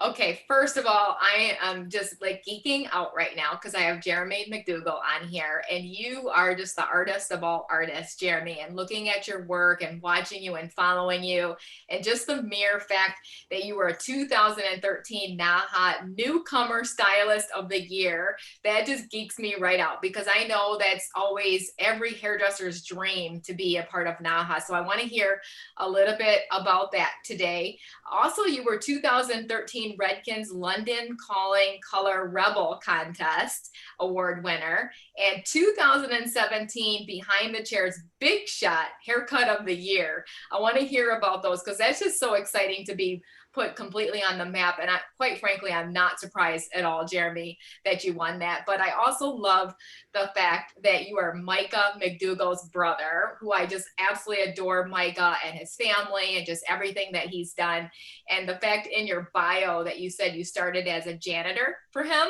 Okay, first of all, I am just like geeking out right now because I have Jeremy McDougle on here, and you are just the artist of all artists, Jeremy. And looking at your work and watching you and following you, and just the mere fact that you were a 2013 NAHA Newcomer Stylist of the Year, that just geeks me right out because I know that's always every hairdresser's dream to be a part of NAHA. So I want to hear a little bit about that today. Also, you were 2013 Redken's London Calling Color Rebel Contest award winner and 2017 Behind the Chairs Big Shot Haircut of the Year. I want to hear about those because that's just so exciting to be put completely on the map. And quite frankly, I'm not surprised at all, Jeremy, that you won that. But I also love the fact that you are Micah McDougall's brother, who I just absolutely adore Micah and his family and just everything that he's done. And the fact in your bio that you said you started as a janitor for him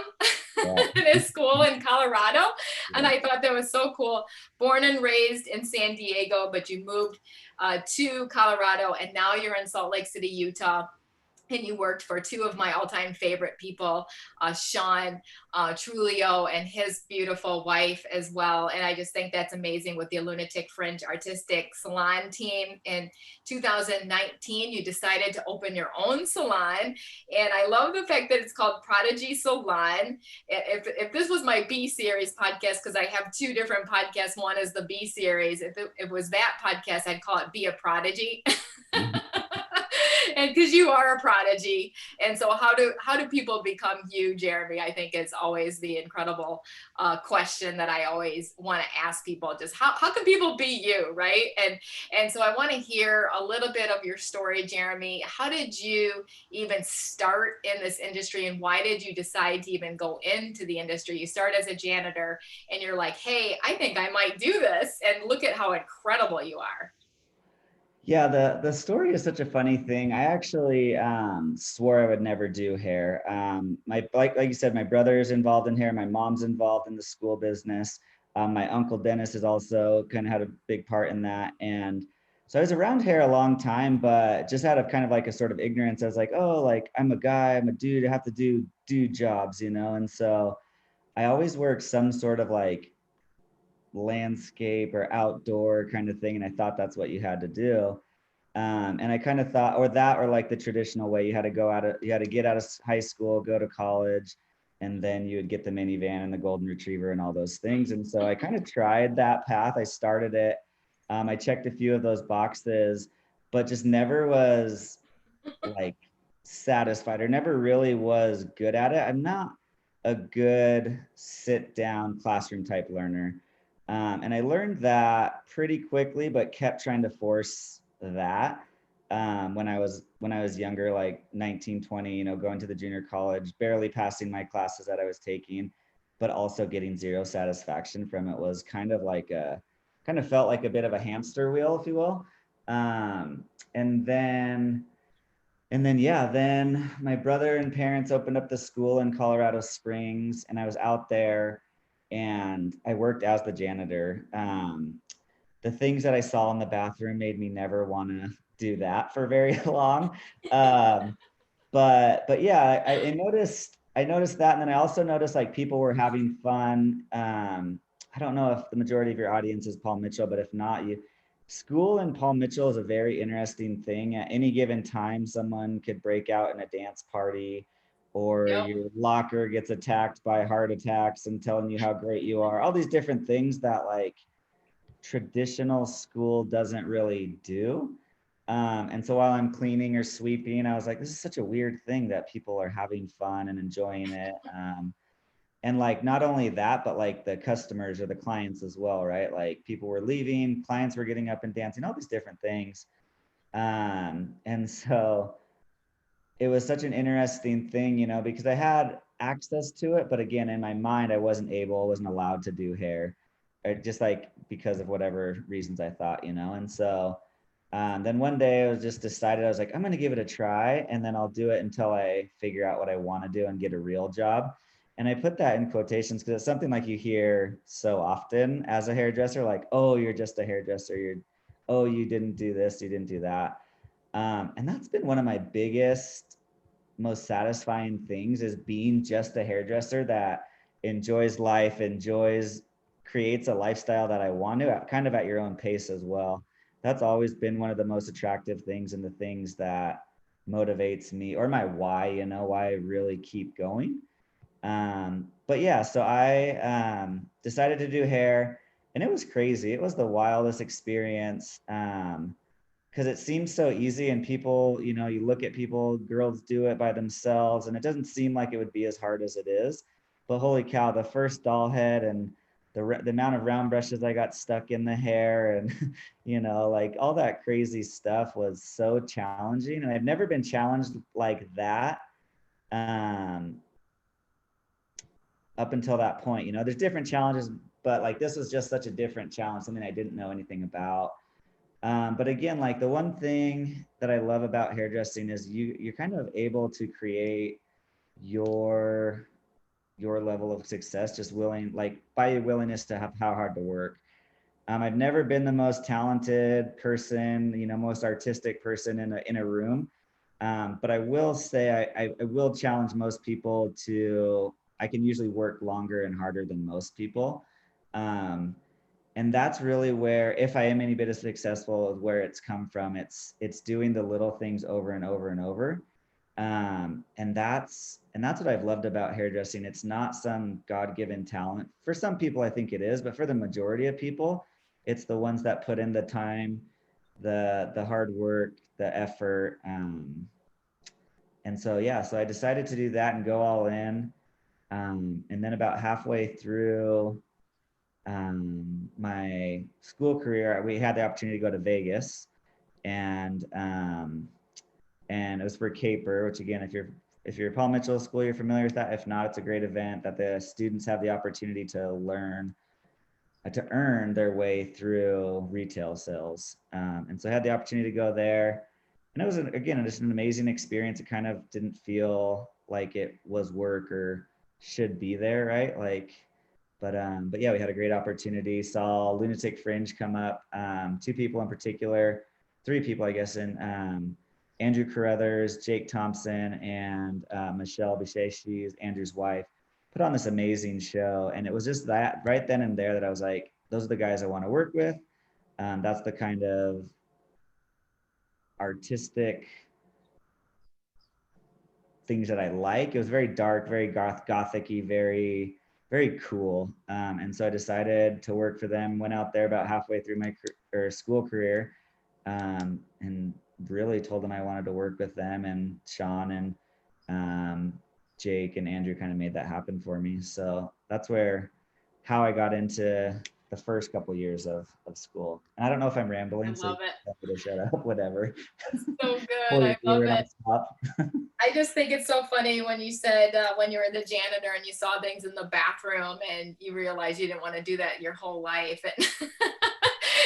Yeah. in his school in Colorado. And Yeah. I thought that was so cool. Born and raised in San Diego, but you moved to Colorado and now you're in Salt Lake City, Utah, and you worked for two of my all-time favorite people, Sean Trulio and his beautiful wife as well. And I just think that's amazing with the Lunatic Fringe Artistic Salon team. In 2019, you decided to open your own salon. And I love the fact that it's called Prodigy Salon. If this was my B series podcast, because I have two different podcasts, one is the B series. If it was that podcast, I'd call it Be a Prodigy. And because you are a prodigy, and so how do people become you, Jeremy? I think is always the incredible question that I always want to ask people. Just how can people be you, right? And so I want to hear a little bit of your story, Jeremy. How did you even start in this industry, and why did you decide to even go into the industry? You start as a janitor, and you're like, hey, I think I might do this, and look at how incredible you are. Yeah, the story is such a funny thing. I actually swore I would never do hair. My like you said, my brother's involved in hair. My mom's involved in the school business. My uncle Dennis has also kind of had a big part in that. And so I was around hair a long time, but just out of kind of like a sort of ignorance, I was like, oh, like I'm a guy, I'm a dude, I have to do jobs, you know. And so I always worked some sort of like landscape or outdoor kind of thing, and I thought that's what you had to do. And I kind of thought, or that, or like the traditional way, you had to get out of high school, go to college, and then you would get the minivan and the golden retriever and all those things. And so I kind of tried that path. I started it. I checked a few of those boxes, but just never was like satisfied or never really was good at it. I'm not a good sit down classroom type learner. And I learned that pretty quickly, but kept trying to force that when I was younger, like 19, 20, you know, going to the junior college, barely passing my classes that I was taking, but also getting zero satisfaction from it was kind of felt like a bit of a hamster wheel, if you will. Um, and then yeah, then my brother and parents opened up the school in Colorado Springs, and I was out there, and I worked as the janitor. The things that I saw in the bathroom made me never want to do that for very long. Um, but yeah, I noticed that, and then I also noticed like people were having fun. I don't know if the majority of your audience is Paul Mitchell, but if not, you school in Paul Mitchell is a very interesting thing. At any given time, someone could break out in a dance party, or Yep. your locker gets attacked by heart attacks and telling you how great you are. All these different things that like traditional school doesn't really do. And so while I'm cleaning or sweeping, I was like, this is such a weird thing that people are having fun and enjoying it. And like not only that, but like the customers or the clients as well, right? Like people were leaving, clients were getting up and dancing, all these different things. And so it was such an interesting thing, you know, because I had access to it, but again, in my mind, I wasn't allowed to do hair, or just like because of whatever reasons I thought, you know. And so then one day I was just decided, I was like, I'm going to give it a try, and then I'll do it until I figure out what I want to do and get a real job. And I put that in quotations because it's something like you hear so often as a hairdresser, like, oh, you're just a hairdresser. You didn't do this, you didn't do that. And that's been one of my biggest most satisfying things is being just a hairdresser that enjoys life, creates a lifestyle that I want to, kind of at your own pace as well. That's always been one of the most attractive things, and the things that motivates me, or my why, why I really keep going. But yeah, so I decided to do hair, and it was crazy. It was the wildest experience. Because it seems so easy, and people, you look at people, girls do it by themselves, and it doesn't seem like it would be as hard as it is. But holy cow, the first doll head, and the amount of round brushes I got stuck in the hair, and like all that crazy stuff was so challenging. And I've never been challenged like that um, up until that point. There's different challenges, but like this was just such a different challenge, something I didn't know anything about. But again, like the one thing that I love about hairdressing is you're kind of able to create your level of success, just by your willingness to have how hard to work. I've never been the most talented person, most artistic person in a room. But I will say I will challenge most people to, I can usually work longer and harder than most people. Um, and that's really where, if I am any bit as successful, where it's come from. It's doing the little things over and over and over. And that's what I've loved about hairdressing. It's not some God-given talent. For some people, I think it is, but for the majority of people, it's the ones that put in the time, the hard work, the effort. And so yeah, so I decided to do that and go all in. And then about halfway through my school career, we had the opportunity to go to Vegas, and it was for Caper, which again, if you're Paul Mitchell School, you're familiar with that. If not, it's a great event that the students have the opportunity to learn, to earn their way through retail sales. And so I had the opportunity to go there, and it was again just an amazing experience. It kind of didn't feel like it was work or should be there, right? But yeah, we had a great opportunity. Saw Lunatic Fringe come up. Two people in particular, three people, I guess, and Andrew Carruthers, Jake Thompson, and Michelle Bichet. She's Andrew's wife. Put on this amazing show, and it was just that right then and there that I was like, those are the guys I want to work with. That's the kind of artistic things that I like. It was very dark, very gothic-y, very, very cool. And so I decided to work for them. Went out there about halfway through my school career, and really told them I wanted to work with them. And Sean and Jake and Andrew kind of made that happen for me. So that's how I got into the first couple of years of school. And I don't know if I'm I rambling, so you love it. have to shut up, whatever. So good. Pull I your love favorite it. off I just think it's so funny when you said when you were the janitor and you saw things in the bathroom and you realized you didn't want to do that your whole life.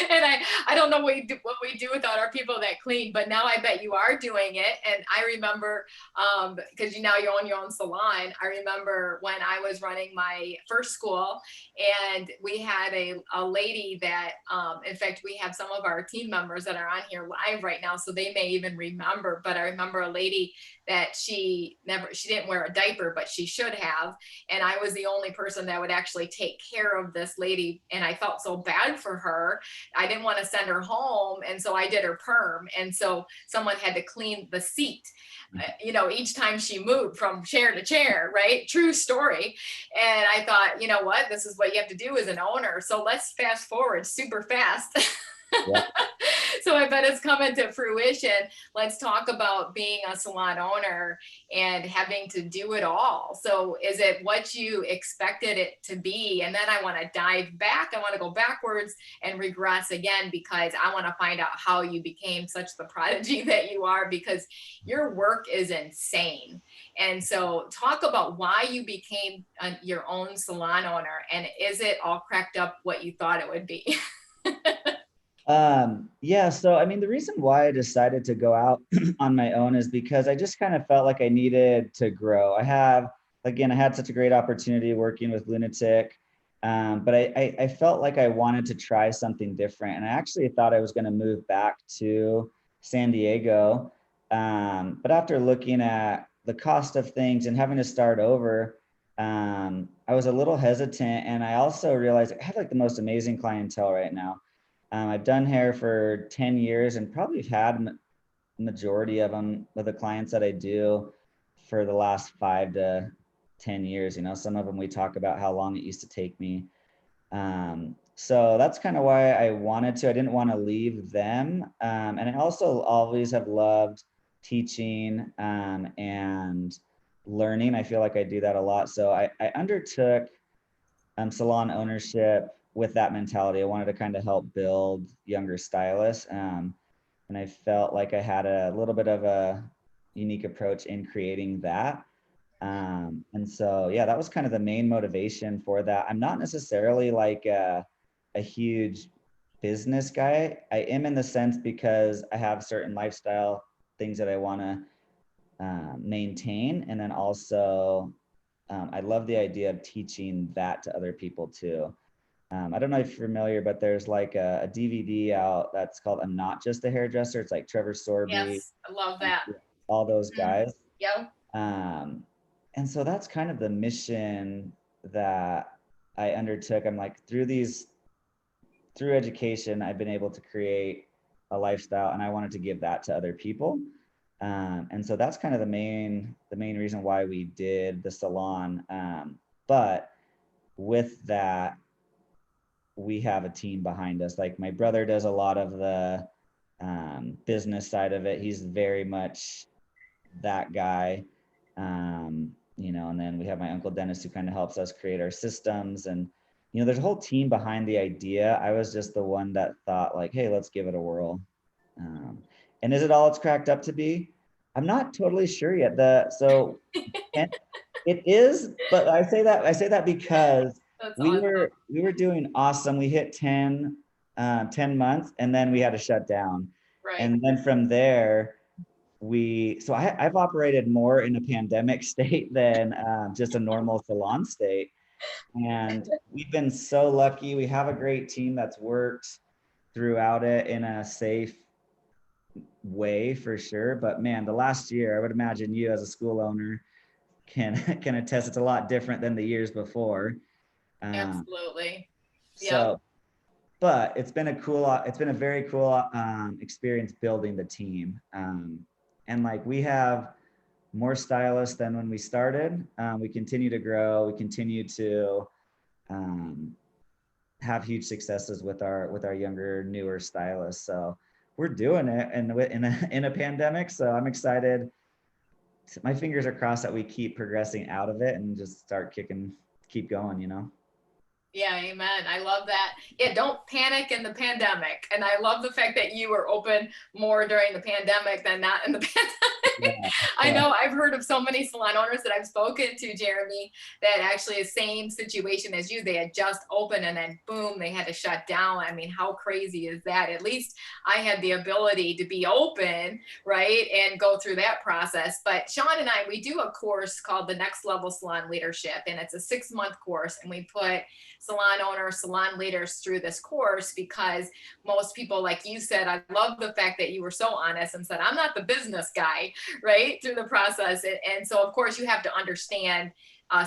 And and I don't know what we do without our people that clean, but now I bet you are doing it. And I remember, because now you own your own salon. I remember when I was running my first school, and we had a lady that, in fact, we have some of our team members that are on here live right now, so they may even remember. But I remember a lady that she didn't wear a diaper, but she should have. And I was the only person that would actually take care of this lady. And I felt so bad for her. I didn't want to send her home. And so I did her perm. And so someone had to clean the seat, each time she moved from chair to chair, right? True story. And I thought, you know what? This is what you have to do as an owner. So let's fast forward super fast. Yeah. So I bet it's coming to fruition. Let's talk about being a salon owner and having to do it all. So is it what you expected it to be? And then I want to dive back. I want to go backwards and regress again, because I want to find out how you became such the prodigy that you are, because your work is insane. And so talk about why you became your own salon owner, and is it all cracked up what you thought it would be? Yeah, so I mean, the reason why I decided to go out on my own is because I just kind of felt like I needed to grow. I had such a great opportunity working with Lunatic, but I felt like I wanted to try something different. And I actually thought I was going to move back to San Diego. But after looking at the cost of things and having to start over, I was a little hesitant. And I also realized I have like the most amazing clientele right now. I've done hair for 10 years and probably had majority of them with the clients that I do for the last 5 to 10 years. You know, some of them we talk about how long it used to take me. So that's kind of why I wanted to. I didn't want to leave them. And I also always have loved teaching and learning. I feel like I do that a lot. So I undertook salon ownership with that mentality. I wanted to kind of help build younger stylists. And I felt like I had a little bit of a unique approach in creating that. And so, yeah, that was kind of the main motivation for that. I'm not necessarily like a huge business guy. I am in the sense because I have certain lifestyle things that I want to maintain. And then also, I love the idea of teaching that to other people too. I don't know if you're familiar, but there's like a DVD out that's called "I'm Not Just a Hairdresser." It's like Trevor Sorby, Yes, I love that. all those Mhm. guys. Yep. Um, and so that's kind of the mission that I undertook. I'm like, through education, I've been able to create a lifestyle, and I wanted to give that to other people. And so that's kind of the main reason why we did the salon. But with that, we have a team behind us. Like my brother does a lot of the business side of it. He's very much that guy. And then we have my uncle Dennis who kind of helps us create our systems. And there's a whole team behind the idea. I was just the one that thought like, hey, let's give it a whirl. And is it all it's cracked up to be? I'm not totally sure yet. And it is, but I say that because That's we awesome. were we were doing awesome. We hit 10 months, and then we had to shut down. Right. And then from there, I've operated more in a pandemic state than just a normal salon state. And we've been so lucky. We have a great team that's worked throughout it in a safe way for sure. But man, the last year, I would imagine you as a school owner can can attest it's a lot different than the years before. Um, Absolutely. Yep. so, but it's been a very cool experience building the team. And like we have more stylists than when we started. We continue to grow. We continue to um, have huge successes with our younger, newer stylists. So we're doing it, and in a pandemic. So I'm excited. My fingers are crossed that we keep progressing out of it and just keep going. Yeah, amen. I love that. Yeah, don't panic in the pandemic. And I love the fact that you were open more during the pandemic than not in the pandemic. Yeah, I yeah, know I've heard of so many salon owners that I've spoken to, Jeremy, that actually the same situation as you. They had just opened and then boom, they had to shut down. I mean, how crazy is that? At least I had the ability to be open, right? And go through that process. But Sean and I, we do a course called the Next Level Salon Leadership, and it's a 6-month course. And we put salon owners, salon leaders through this course because most people, like you said, I love the fact that you were so honest and said, I'm not the business guy, right? Through the process. And so, of course, you have to understand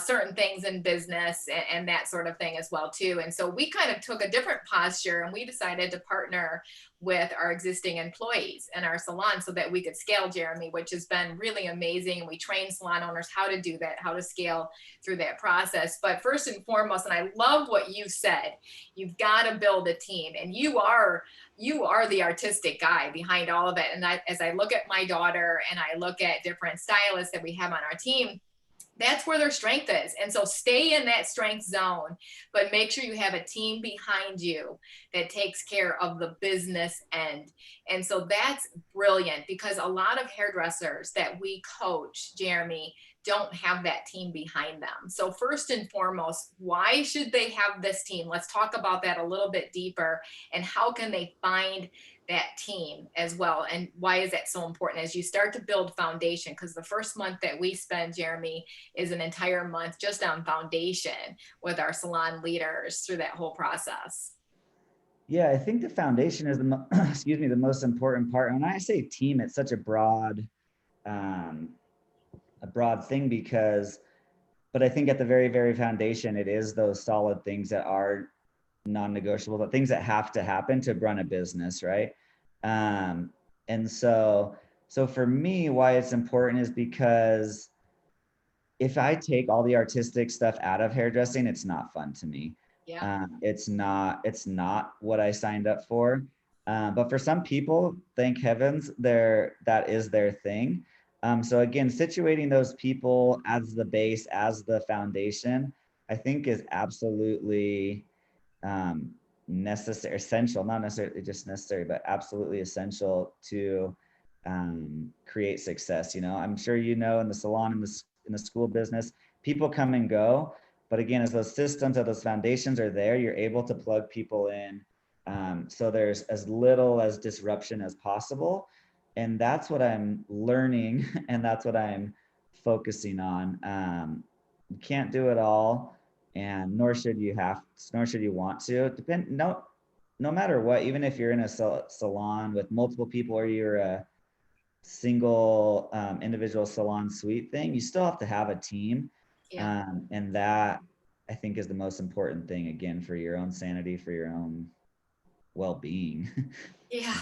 certain things in business and that sort of thing as well too. And so we kind of took a different posture and we decided to partner with our existing employees in our salon so that we could scale, Jeremy, which has been really amazing. We train salon owners how to do that, how to scale through that process. But first and foremost, and I love what you said, you've got to build a team, and you are the artistic guy behind all of it. And as I look at my daughter and I look at different stylists that we have on our team, that's where their strength is. And so stay in that strength zone, but make sure you have a team behind you that takes care of the business end. And so that's brilliant because a lot of hairdressers that we coach, Jeremy, don't have that team behind them. So first and foremost, why should they have this team? Let's talk about that a little bit deeper, and how can they find that team as well, and why is that so important as you start to build foundation? Because the first month that we spend, Jeremy, is an entire month just on foundation with our salon leaders through that whole process. yeah. I think the foundation is excuse me, the most important part. And when I say team, it's such um, a broad thing because, but I think at the very, very foundation, it is those solid things that are non-negotiable, the things that have to happen to run a business, right? Um, and so for me, why it's important is because if I take all the artistic stuff out of hairdressing, it's not fun to me. Yeah. It's not what I signed up for. But for some people, thank heavens, that is their thing. So again, situating those people as the base, as the foundation, I think is absolutely um, necessary, essential, not necessarily just necessary, but absolutely essential to create success. You know, I'm sure you know in the salon, in the school business, people come and go, but again, as those systems, as those foundations are there, you're able to plug people in. So there's as little as disruption as possible, and that's what I'm learning, and that's what I'm focusing on. You can't do it all, and nor should you want to. No matter what, even if you're in a salon with multiple people or you're a single individual salon suite thing, you still have to have a team, Yeah. and that I think is the most important thing. Again, for your own sanity, for your own well-being. Yeah,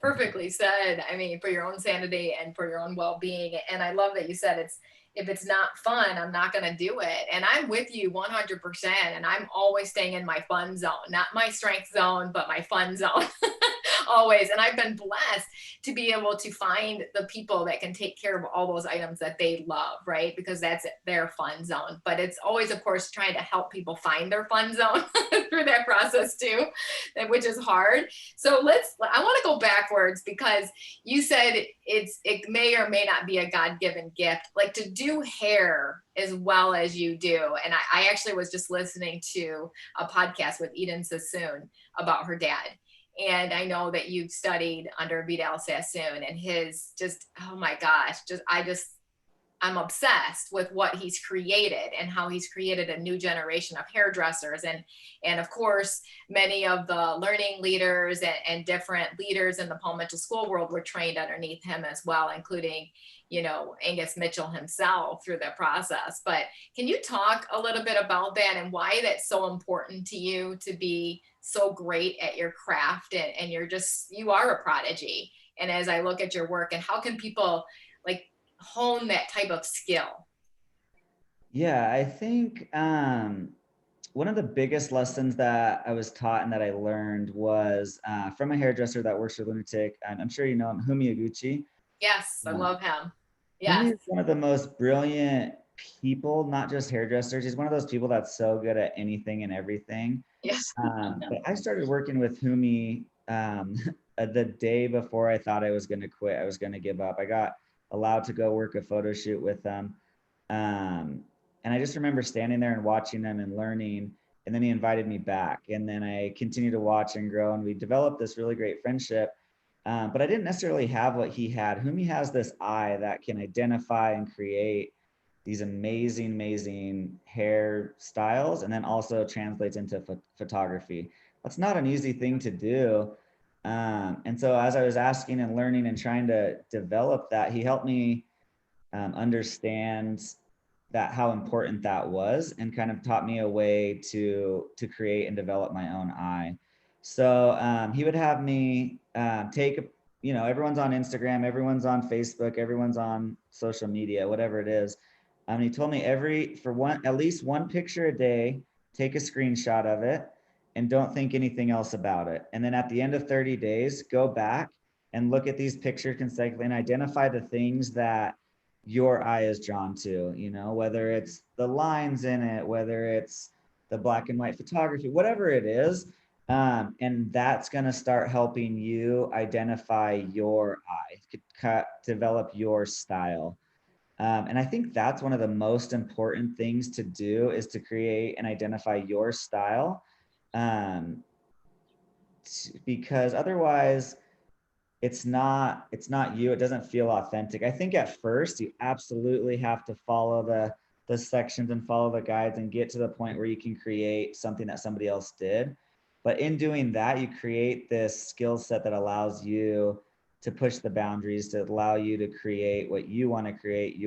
perfectly said. I mean, for your own sanity and for your own well-being. And I love that you said it's if it's not fun, I'm not going to do it. And I'm with you 100%. And I'm always staying in my fun zone, not my strength zone, but my fun zone. Always. And I've been blessed to be able to find the people that can take care of all those items that they love, right? Because that's their fun zone. But it's always, of course, trying to help people find their fun zone through that process too, which is hard. So I want to go backwards because you said it may or may not be a God-given gift, like to do hair as well as you do. And I actually was just listening to a podcast with Eden Sassoon about her dad. And I know that you've studied under Vidal Sassoon and his just, oh my gosh, I'm obsessed with what he's created and how he's created a new generation of hairdressers. And of course, many of the learning leaders and different leaders in the Paul Mitchell School world were trained underneath him as well, including, you know, Angus Mitchell himself through the process. But can you talk a little bit about that and why that's so important to you to be so great at your craft and you are a prodigy. And as I look at your work and how can people like hone that type of skill? Yeah, I think one of the biggest lessons that I was taught and that I learned was from a hairdresser that works for Lunatic. And I'm sure you know him, Humi Iguchi. Yes, I love him. Humi Yes. is one of the most brilliant people, not just hairdressers. He's one of those people that's so good at anything and everything. Yes. But I started working with Humi the day before I thought I was going to quit. I was going to give up. I got allowed to go work a photo shoot with them. And I just remember standing there and watching them and learning. And then he invited me back. And then I continued to watch and grow. And we developed this really great friendship. But I didn't necessarily have what he had. Humi has this eye that can identify and create these amazing, amazing hairstyles, and then also translates into photography. That's not an easy thing to do. And so as I was asking and learning and trying to develop that, he helped me understand that how important that was and kind of taught me a way to create and develop my own eye. So he would have me take, you know, everyone's on Instagram, everyone's on Facebook, everyone's on social media, whatever it is. He told me at least one picture a day, take a screenshot of it and don't think anything else about it. And then at the end of 30 days, go back and look at these pictures consecutively and identify the things that your eye is drawn to, you know, whether it's the lines in it, whether it's the black and white photography, whatever it is. And that's going to start helping you identify your eye, develop your style. And I think that's one of the most important things to do is to create and identify your style. Um, because otherwise it's not you. It doesn't feel authentic. I think at first you absolutely have to follow the sections and follow the guides and get to the point where you can create something that somebody else did. But in doing that, you create this skill set that allows you to push the boundaries, to allow you to create what you want to create,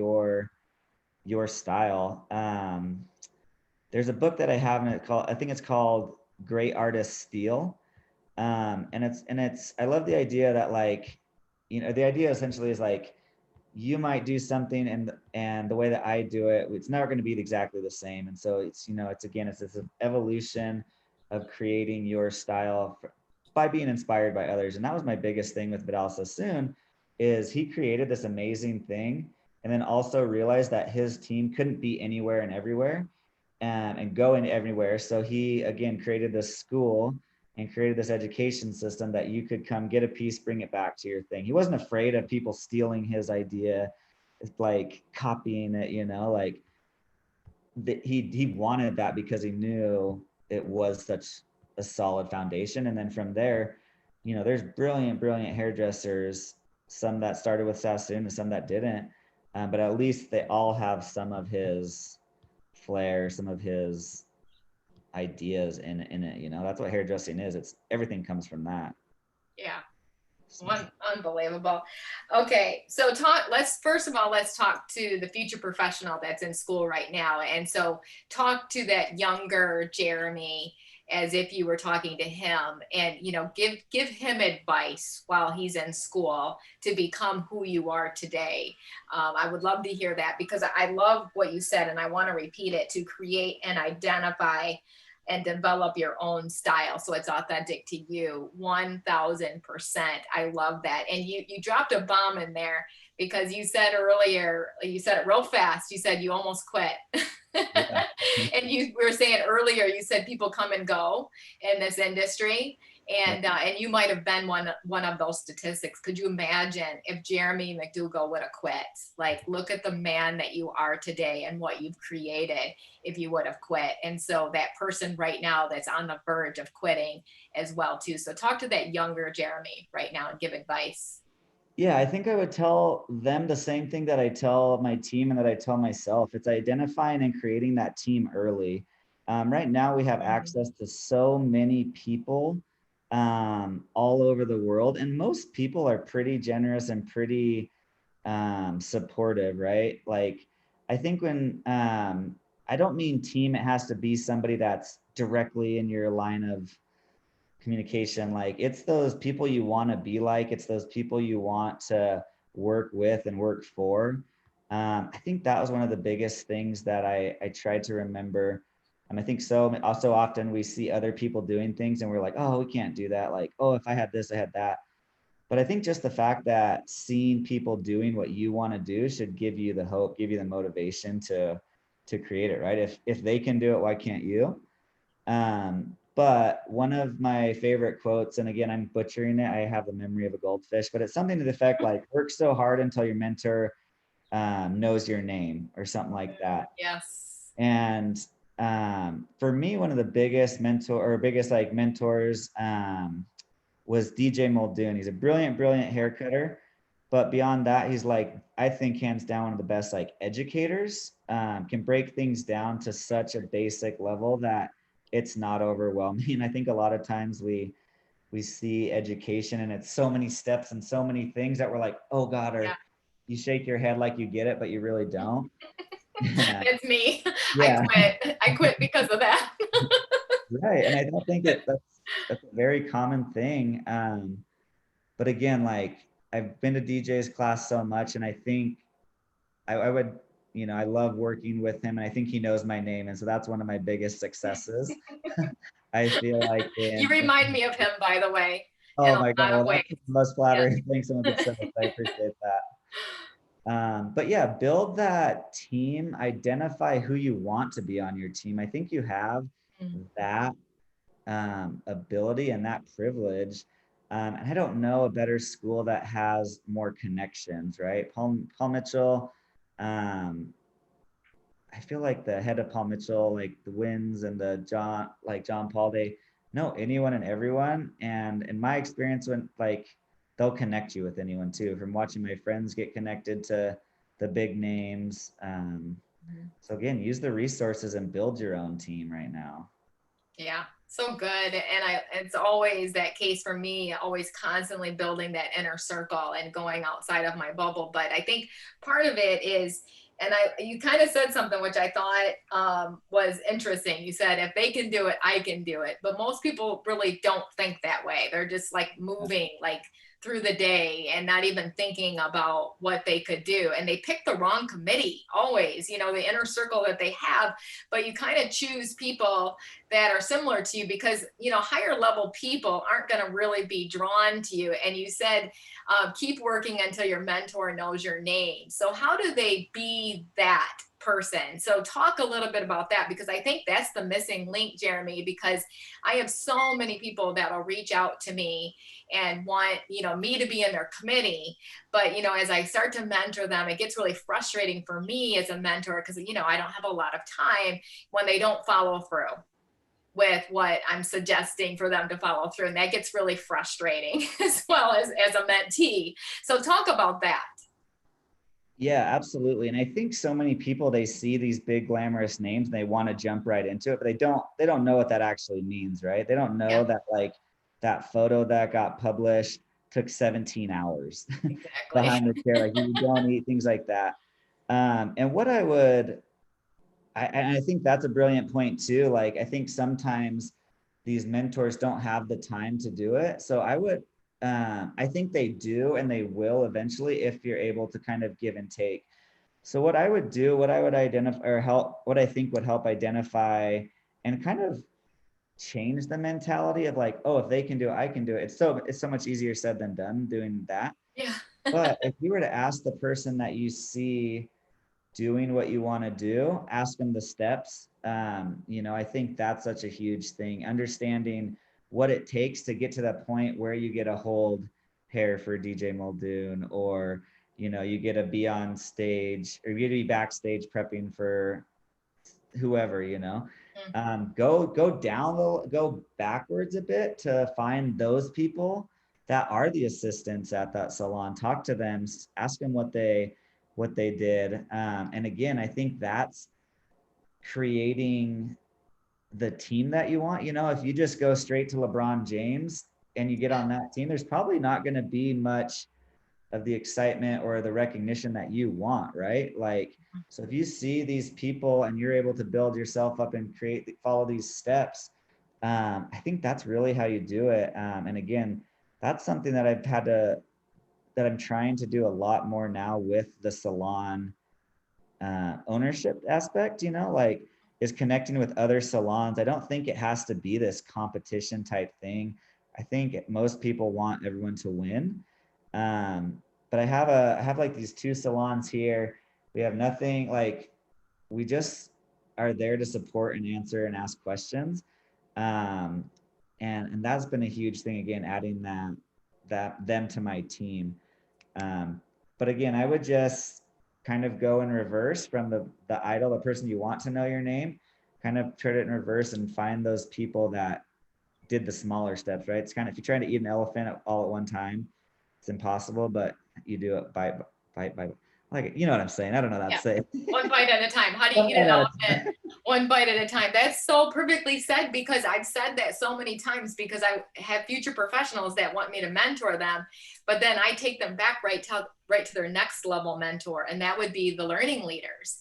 your style. There's a book that I have and I think it's called Great Artists Steal. I love the idea that like, the idea essentially is like, you might do something and the way that I do it, it's never going to be exactly the same. And so it's this evolution of creating your style by being inspired by others. And that was my biggest thing with Vidal Sassoon is he created this amazing thing and then also realized that his team couldn't be anywhere and everywhere and go in everywhere. So he again created this school and created this education system that you could come get a piece, bring it back to your thing. He wasn't afraid of people stealing his idea, like copying it, like he wanted that because he knew it was such a solid foundation. And then from there, there's brilliant hairdressers, some that started with Sassoon and some that didn't. But at least they all have some of his flair, some of his ideas in it. That's what hairdressing is. It's everything comes from that. Yeah. So, Unbelievable. Okay, so let's first of all, let's talk to the future professional that's in school right now. And so talk to that younger Jeremy as if you were talking to him, and give him advice while he's in school to become who you are today. I would love to hear that, because I love what you said and I want to repeat it: to create and identify and develop your own style so it's authentic to you. 1000%. I love that. And you dropped a bomb in there, because you said earlier, you said it real fast, you said you almost quit. yeah. And you were saying earlier, you said people come and go in this industry, and you might have been one of those statistics. Could you imagine if Jeremy McDougle would have quit? Like, look at the man that you are today and what you've created if you would have quit. And so that person right now that's on the verge of quitting as well too. So talk to that younger Jeremy right now and give advice. Yeah, I think I would tell them the same thing that I tell my team and that I tell myself. It's identifying and creating that team early. Right now, we have access to so many people all over the world, and most people are pretty generous and pretty supportive, right? Like, I think I don't mean team, it has to be somebody that's directly in your line of communication. Like, it's those people you want to be like, it's those people you want to work with and work for. I think that was one of the biggest things that I tried to remember. I think so also often we see other people doing things and we're like, oh, we can't do that. Like, oh, if I had this, I had that. But I think just the fact that seeing people doing what you want to do should give you the hope, give you the motivation to create it, right? If they can do it, why can't you? But one of my favorite quotes, and again, I'm butchering it, I have the memory of a goldfish, but it's something to the effect like, work so hard until your mentor knows your name, or something like that. Yes. And for me, one of the biggest biggest like mentors was DJ Muldoon. He's a brilliant hair cutter. But beyond that, he's like, I think hands down one of the best like educators. Can break things down to such a basic level that it's not overwhelming. I think a lot of times we see education and it's so many steps and so many things that we're like, oh God, or Yeah. you shake your head like you get it, but you really don't. It's me. I Yeah, quit. I quit because of that. right. And I don't think that's a very common thing. But again, like, I've been to DJ's class so much, and I think I would, I love working with him, and I think he knows my name, and so that's one of my biggest successes. I feel like You remind me of him, by the way, in oh a my God, lot of well, ways. that's the most Yeah. flattering thing someone could say. So I appreciate that. But yeah, build that team, identify who you want to be on your team. I think you have that ability and that privilege. And I don't know a better school that has more connections, right? Paul Mitchell, um, I feel like the head of Paul Mitchell, like the Wins and the John Paul, they know anyone and everyone. And in my experience, when like they'll connect you with anyone too, from watching my friends get connected to the big names. So again, use the resources and build your own team right now. Yeah, so good. And it's always that case for me, always constantly building that inner circle and going outside of my bubble. But I think part of it is And you kind of said something which I thought was interesting. You said, if they can do it, I can do it. But most people really don't think that way. They're just like moving like through the day and not even thinking about what they could do. And they pick the wrong committee always, you know, the inner circle that they have. But you kind of choose people that are similar to you because, you know, higher level people aren't going to really be drawn to you. And you said, keep working until your mentor knows your name. So how do they be that person? So talk a little bit about that, because I think that's the missing link, Jeremy, because I have so many people that will reach out to me and want, you know, me to be in their committee. But, you know, as I start to mentor them, it gets really frustrating for me as a mentor because, you know, I don't have a lot of time when they don't follow through with what I'm suggesting for them to follow through. And that gets really frustrating as well as a mentee. So talk about that. Yeah, absolutely. And I think so many people, they see these big glamorous names and they want to jump right into it, but they don't know what that actually means, right? They don't know Yeah, that like that photo that got published took 17 hours exactly. behind the chair. Like you don't eat things like that. And what I think that's a brilliant point too. Like, I think sometimes these mentors don't have the time to do it. So I think they do and they will eventually if you're able to kind of give and take. So what I would do, what I would identify or help, what I think would help identify and kind of change the mentality of like, oh, if they can do it, I can do it. It's so much easier said than done doing that. Yeah. But if you were to ask the person that you see doing what you want to do, ask them the steps. I think that's such a huge thing. Understanding what it takes to get to that point where you get a hold hair for DJ Muldoon, or you get to be on stage, or you get to be backstage prepping for whoever. Go backwards a bit to find those people that are the assistants at that salon. Talk to them, ask them what they did. And again, I think that's creating the team that you want. If you just go straight to LeBron James and you get on that team, there's probably not going to be much of the excitement or the recognition that you want, right? Like, so if you see these people and you're able to build yourself up and follow these steps, I think that's really how you do it. And again, that's something that I'm trying to do a lot more now with the salon ownership aspect, like is connecting with other salons. I don't think it has to be this competition type thing. I think most people want everyone to win. But I have like these two salons here. We have nothing, like we just are there to support and answer and ask questions. Um, and that's been a huge thing, again, adding them to my team. But again, I would just kind of go in reverse from the idol, the person you want to know your name, kind of turn it in reverse and find those people that did the smaller steps, right? It's kind of, if you're trying to eat an elephant all at one time, it's impossible, but you do it by like, you know what I'm saying? I don't know how to Yeah. say it. One bite at a time. How do you One eat bite an at a elephant? time. One bite at a time. That's so perfectly said, because I've said that so many times, because I have future professionals that want me to mentor them, but then I take them back right to their next level mentor, and that would be the learning leaders.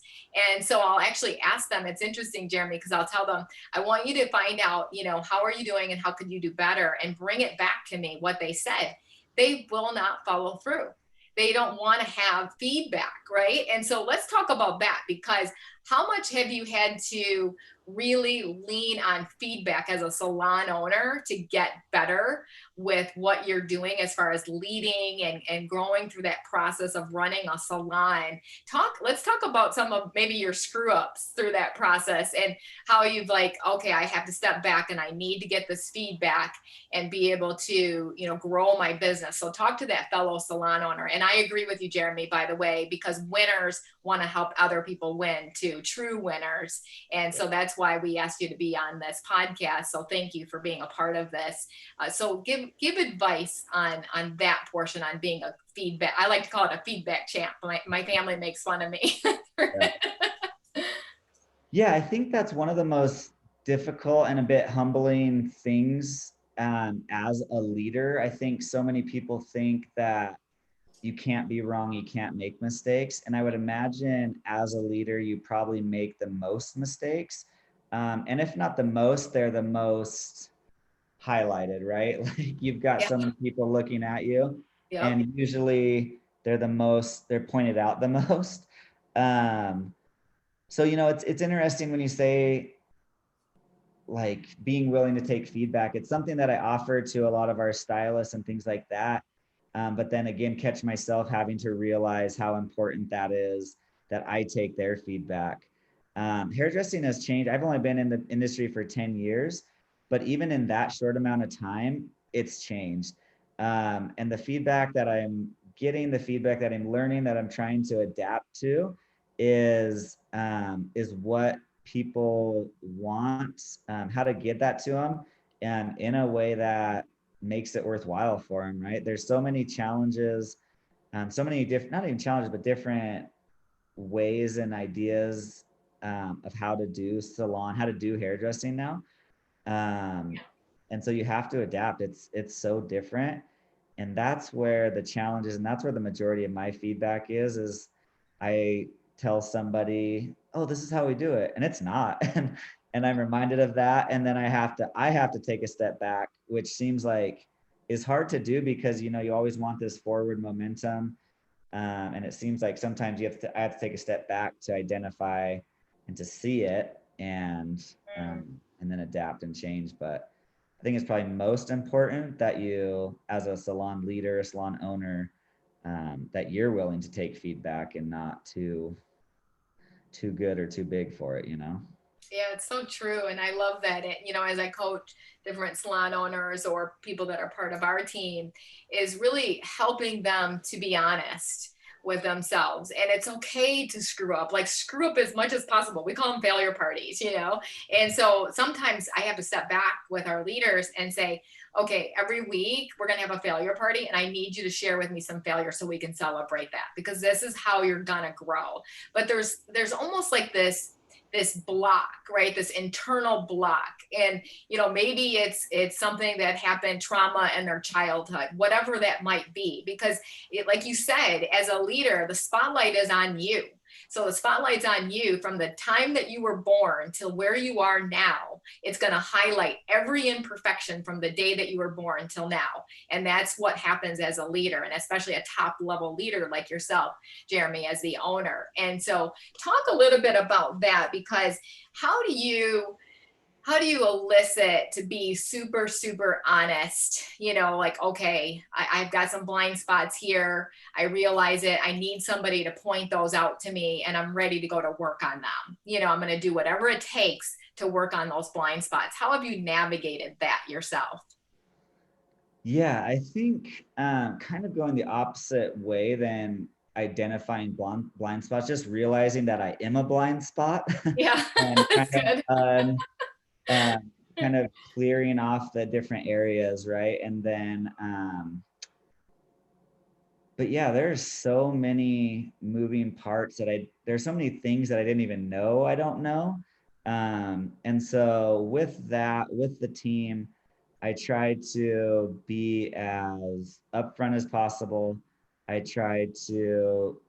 And so I'll actually ask them. It's interesting, Jeremy, because I'll tell them, I want you to find out, how are you doing and how could you do better, and bring it back to me what they said. They will not follow through. They don't want to have feedback, right? And so let's talk about that, because how much have you had to really lean on feedback as a salon owner to get better with what you're doing as far as leading and growing through that process of running a salon? Let's talk about some of maybe your screw ups through that process, and how you've like, okay, I have to step back and I need to get this feedback and be able to, grow my business. So talk to that fellow salon owner. And I agree with you, Jeremy, by the way, because winners want to help other people win too, true winners. And so that's why we asked you to be on this podcast. So thank you for being a part of this. So give advice on that portion, on being a feedback. I like to call it a feedback champ. My family makes fun of me. Yeah. Yeah, I think that's one of the most difficult and a bit humbling things as a leader. I think so many people think that you can't be wrong, you can't make mistakes. And I would imagine as a leader, you probably make the most mistakes. And if not the most, they're the most highlighted, right? Like you've got Yeah. so many people looking at you, Yep. and usually they're pointed out the most. Um, so it's interesting when you say like being willing to take feedback. It's something that I offer to a lot of our stylists and things like that. But then again, catch myself having to realize how important that is, that I take their feedback. Hairdressing has changed. I've only been in the industry for 10 years, but even in that short amount of time, it's changed. And the feedback that I'm getting, the feedback that I'm learning, that I'm trying to adapt to is what people want, how to get that to them, and in a way that makes it worthwhile for them, right? There's so many challenges, so many different, not even challenges, but different ways and ideas of how to do salon, how to do hairdressing now. Um, and so you have to adapt. It's so different. And that's where the challenge is, and that's where the majority of my feedback is I tell somebody, oh, this is how we do it. And it's not. And I'm reminded of that. And then I have to take a step back, which seems like is hard to do because you always want this forward momentum. And it seems like sometimes I have to take a step back to identify and to see it, and then adapt and change. But I think it's probably most important that you, as a salon leader, a salon owner, that you're willing to take feedback and not too good or too big for it. Yeah, it's so true. And I love that. As I coach different salon owners or people that are part of our team, is really helping them to be honest with themselves. And it's okay to screw up, like screw up as much as possible. We call them failure parties. And so sometimes I have to step back with our leaders and say, okay, every week we're going to have a failure party, and I need you to share with me some failure so we can celebrate that, because this is how you're going to grow. But there's almost like this block, right? This internal block. And, maybe it's something that happened, trauma in their childhood, whatever that might be, because like you said, as a leader, the spotlight is on you. So the spotlight's on you from the time that you were born till where you are now. It's going to highlight every imperfection from the day that you were born till now. And that's what happens as a leader, and especially a top level leader like yourself, Jeremy, as the owner. And so talk a little bit about that, because how do you elicit to be super, super honest? Like, okay, I've got some blind spots here. I realize it. I need somebody to point those out to me, and I'm ready to go to work on them. I'm going to do whatever it takes to work on those blind spots. How have you navigated that yourself? Yeah, I think kind of going the opposite way than identifying blind spots, just realizing that I am a blind spot, Yeah, and that's good. kind of clearing off the different areas, right? And then, but yeah, there's so many moving parts there's so many things that I didn't even know I don't know. And so with that, with the team, I try to be as upfront as possible. I try to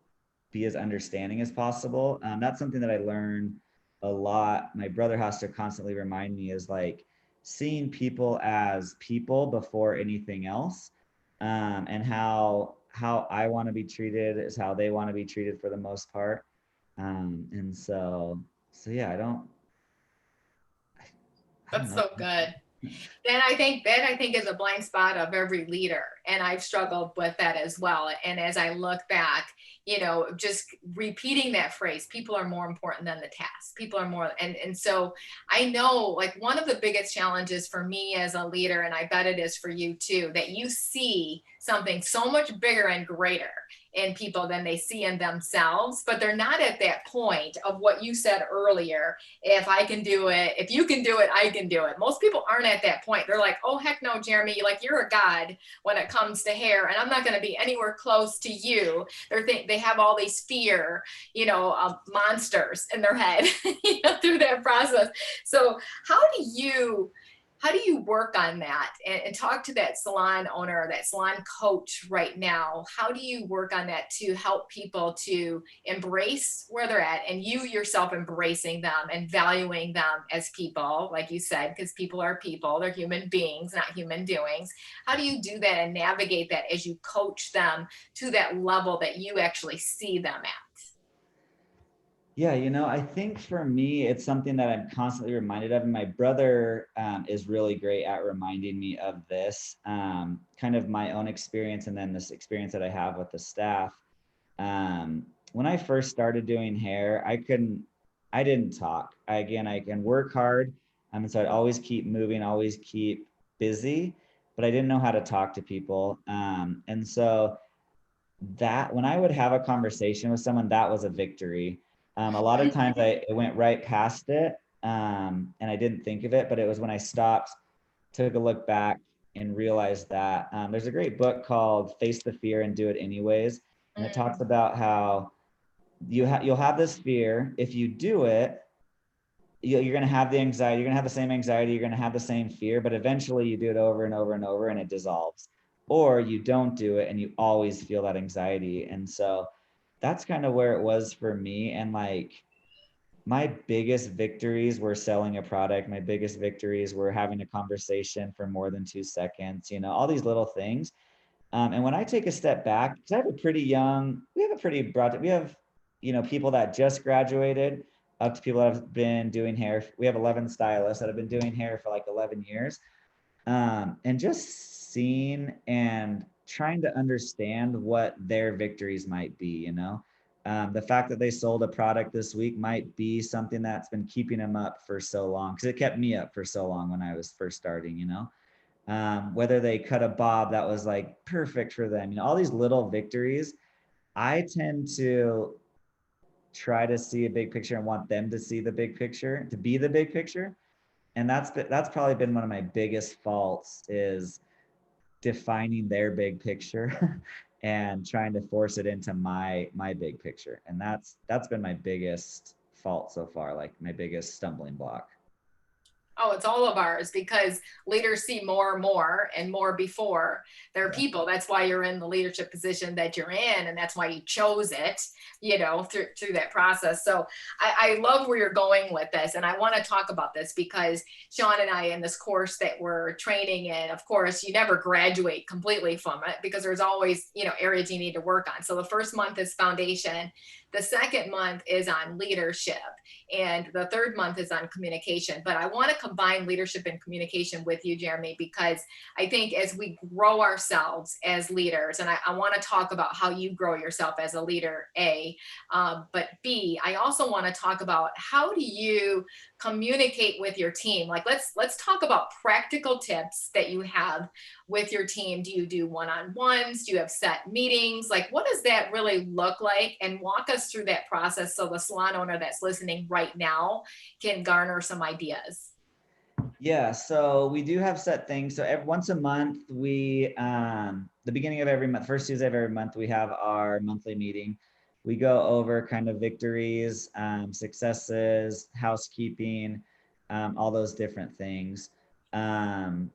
be as understanding as possible. That's something that I learned a lot. My brother has to constantly remind me is like seeing people as people before anything else, and how I want to be treated is how they want to be treated for the most part. And so yeah, I don't That's know. so good. That I think is a blind spot of every leader. And I've struggled with that as well. And as I look back, just repeating that phrase, people are more important than the task. People are more, and so I know, like, one of the biggest challenges for me as a leader, and I bet it is for you too, that you see something so much bigger and greater in people than they see in themselves, but they're not at that point of what you said earlier. If I can do it, if you can do it, I can do it. Most people aren't at that point. They're like, oh, heck no, Jeremy, like, you're a god when it comes to hair, and I'm not going to be anywhere close to you. They have all these fear, monsters in their head, through that process. So how How do you work on that and talk to that salon owner, that salon coach right now? How do you work on that to help people to embrace where they're at and you yourself embracing them and valuing them as people, like you said, because people are people, they're human beings, not human doings. How do you do that and navigate that as you coach them to that level that you actually see them at? Yeah, I think for me, it's something that I'm constantly reminded of. And my brother is really great at reminding me of this, kind of my own experience and then this experience that I have with the staff. When I first started doing hair, I didn't talk. Again, I can work hard. And so I'd always keep moving, always keep busy, but I didn't know how to talk to people. And so that when I would have a conversation with someone, that was a victory. A lot of times I went right past it, and I didn't think of it, but it was when I stopped, took a look back, and realized that there's a great book called Face the Fear and Do It Anyways. And it talks Mm, about how you'll have this fear. If you do it, you're going to have the anxiety, you're going to have the same anxiety, you're going to have the same fear, but eventually you do it over and over and over and it dissolves. Or you don't do it and you always feel that anxiety. And so that's kind of where it was for me. And like my biggest victories were selling a product. My biggest victories were having a conversation for more than 2 seconds, all these little things. And when I take a step back, because I have a pretty young, we have a pretty broad, we have, people that just graduated up to people that have been doing hair. We have 11 stylists that have been doing hair for like 11 years. And just seeing and trying to understand what their victories might be. The fact that they sold a product this week might be something that's been keeping them up for so long, because it kept me up for so long when I was first starting. Whether they cut a bob that was like perfect for them, all these little victories. I tend to try to see a big picture and want them to see the big picture, to be the big picture. And that's probably been one of my biggest faults, is defining their big picture and trying to force it into my big picture. And that's been my biggest fault so far, like my biggest stumbling block. Oh, it's all of ours because leaders see more and more and more before their Yeah. people. That's why you're in the leadership position that you're in, and that's why you chose it, through that process. So I love where you're going with this, and I want to talk about this because Sean and I, in this course that we're training in, of course, you never graduate completely from it because there's always areas you need to work on. So the first month is foundation, the second month is on leadership, and the third month is on communication. But I want to combine leadership and communication with you, Jeremy, because I think as we grow ourselves as leaders, and I want to talk about how you grow yourself as a leader, but B, I also want to talk about how do you communicate with your team. Like let's talk about practical tips that you have with your team. Do you do one-on-ones? Do you have set meetings? Like what does that really look like? And walk us through that process so the salon owner that's listening right now can garner some ideas. Yeah, so we do have set things. So once a month, the beginning of every month, first Tuesday of every month, we have our monthly meeting. We go over kind of victories, successes, housekeeping, all those different things. Um,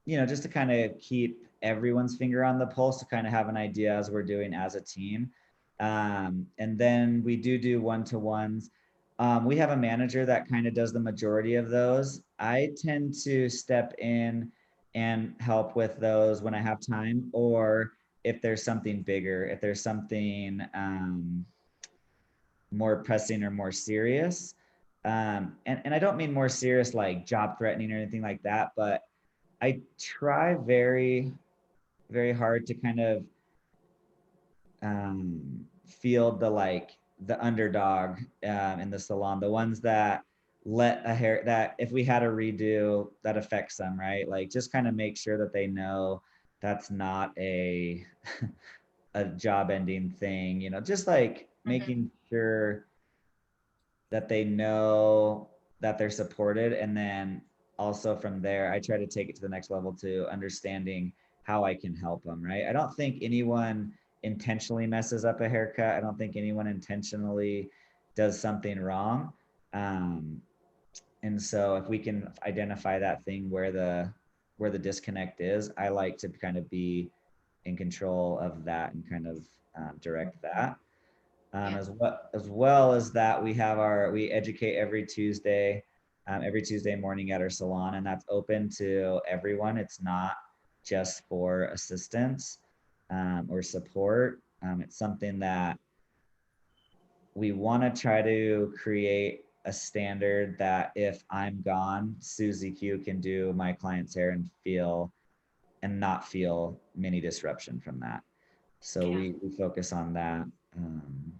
just to kind of keep everyone's finger on the pulse, to kind of have an idea as we're doing as a team. And then we do one-to-ones. We have a manager that kind of does the majority of those. I tend to step in and help with those when I have time, or if there's something bigger, if there's something more pressing or more serious. And I don't mean more serious like job threatening or anything like that, but I try very, very hard to kind of field the underdog in the salon, the ones that let a hair that if we had a redo that affects them, right? Like just kind of make sure that they know that's not a job ending thing, just like Mhm. making sure that they know that they're supported. And then also from there, I try to take it to the next level to understanding how I can help them, right? I don't think anyone intentionally messes up a haircut. I don't think anyone intentionally does something wrong. Um, And so if we can identify that thing where the disconnect is, I like to kind of be in control of that and kind of direct that. Yeah. As well as that, we educate every Tuesday morning at our salon, and that's open to everyone. It's not just for assistants or support. It's something that we want to try to create a standard that if I'm gone, Susie Q can do my client's hair and not feel many disruption from that. So Yeah. we focus on that. Um,